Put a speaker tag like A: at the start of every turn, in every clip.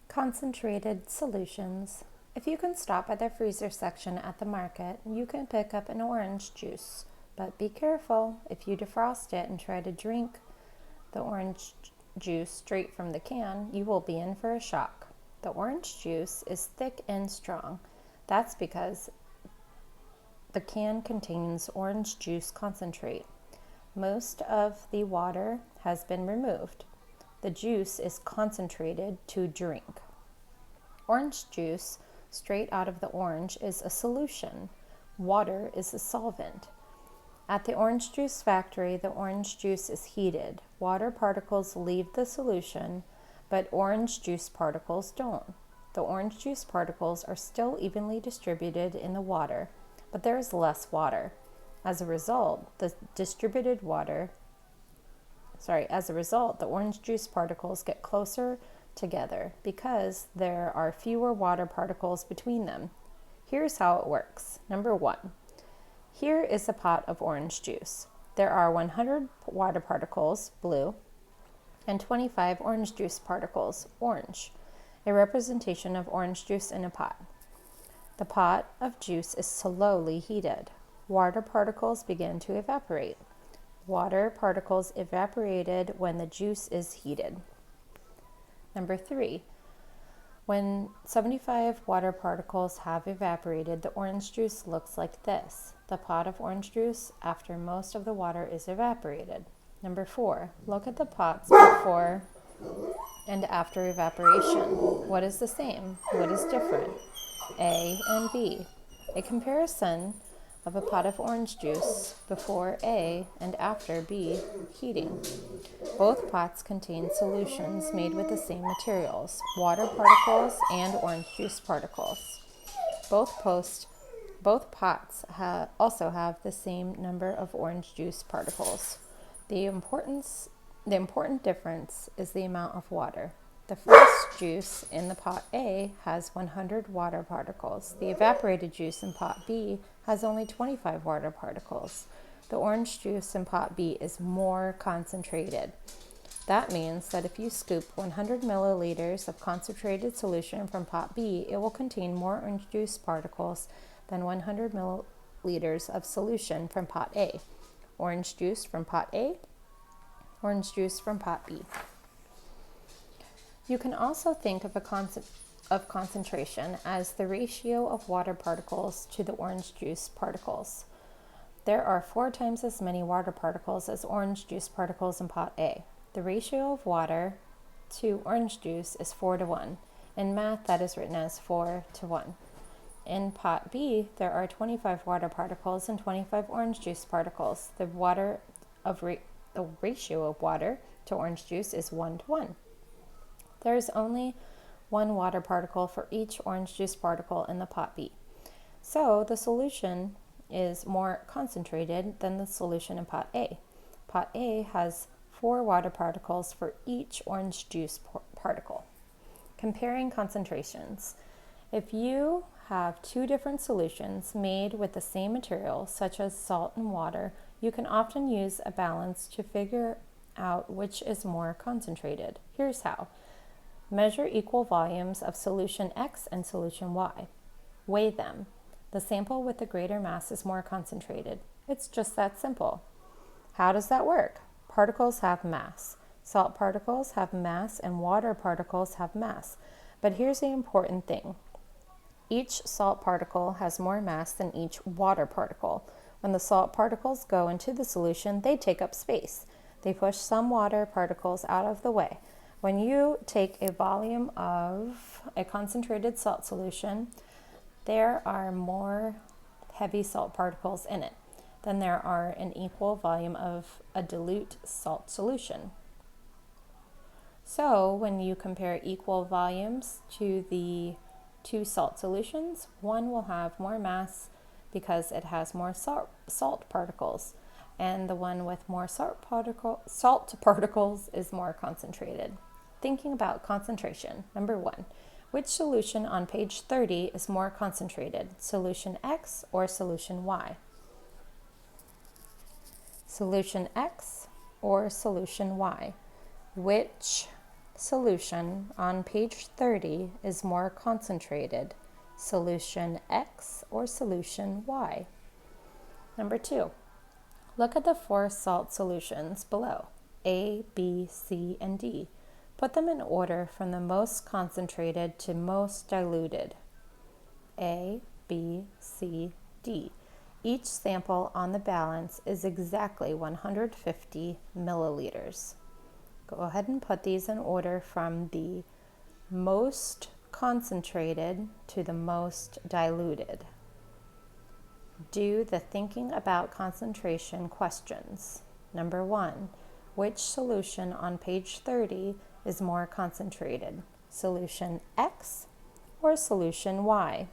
A: Concentrated solutions. If you can stop at the freezer section at the market, you can pick up an orange juice. But be careful, if you defrost it and try to drink the orange juice straight from the can, you will be in for a shock. The orange juice is thick and strong. That's because the can contains orange juice concentrate. Most of the water has been removed. The juice is concentrated to drink. Orange juice straight out of the orange is a solution. Water is a solvent. At the orange juice factory, the orange juice is heated. Water particles leave the solution, but orange juice particles don't. The orange juice particles are still evenly distributed in the water, but there is less water. As a result, the orange juice particles get closer together because there are fewer water particles between them. Here's how it works. Number 1. Here is a pot of orange juice. There are 100 water particles, blue, and 25 orange juice particles, orange, a representation of orange juice in a pot. The pot of juice is slowly heated. Water particles begin to evaporate. Water particles evaporated when the juice is heated. Number 3. When 75 water particles have evaporated, the orange juice looks like this, the pot of orange juice after most of the water is evaporated. Number 4. Look at the pots before and after evaporation. What is the same? What is different? A and B. A comparison of a pot of orange juice before A and after B heating. Both pots contain solutions made with the same materials, water particles and orange juice particles. Both pots also have the same number of orange juice particles. The important difference is the amount of water. The first juice in the pot A has 100 water particles. The evaporated juice in pot B has only 25 water particles. The orange juice in pot B is more concentrated. That means that if you scoop 100 milliliters of concentrated solution from pot B, it will contain more orange juice particles than 100 milliliters of solution from pot A. Orange juice from pot A, orange juice from pot B. You can also think of concentration as the ratio of water particles to the orange juice particles. There are 4 times as many water particles as orange juice particles in pot A. The ratio of water to orange juice is 4:1. In math, that is written as 4:1. In pot B, there are 25 water particles and 25 orange juice particles. The ratio of water to orange juice is 1:1. There is only 1 water particle for each orange juice particle in the pot B. So the solution is more concentrated than the solution in pot A. Pot A has 4 water particles for each orange juice particle. Comparing concentrations. If you have 2 different solutions made with the same material, such as salt and water, you can often use a balance to figure out which is more concentrated. Here's how. Measure equal volumes of solution X and solution Y. Weigh them. The sample with the greater mass is more concentrated. It's just that simple. How does that work? Particles have mass. Salt particles have mass and water particles have mass. But here's the important thing. Each salt particle has more mass than each water particle. When the salt particles go into the solution, they take up space. They push some water particles out of the way. When you take a volume of a concentrated salt solution, there are more heavy salt particles in it than there are an equal volume of a dilute salt solution. So when you compare equal volumes to the 2 salt solutions, one will have more mass because it has more salt particles, and the one with more salt particles is more concentrated. Thinking about concentration. Number 1, which solution on page 30 is more concentrated, solution X or solution Y? Solution X or solution Y? Which solution on page 30 is more concentrated? Solution X or solution Y? Number 2, look at the 4 salt solutions below, A, B, C, and D. Put them in order from the most concentrated to most diluted. A, B, C, D. Each sample on the balance is exactly 150 milliliters. Go ahead and put these in order from the most concentrated to the most diluted. Do the thinking about concentration questions. Number 1, which solution on page 30 is more concentrated? Solution X or solution Y?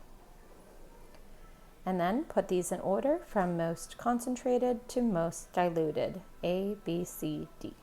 A: And then put these in order from most concentrated to most diluted, A, B, C, D.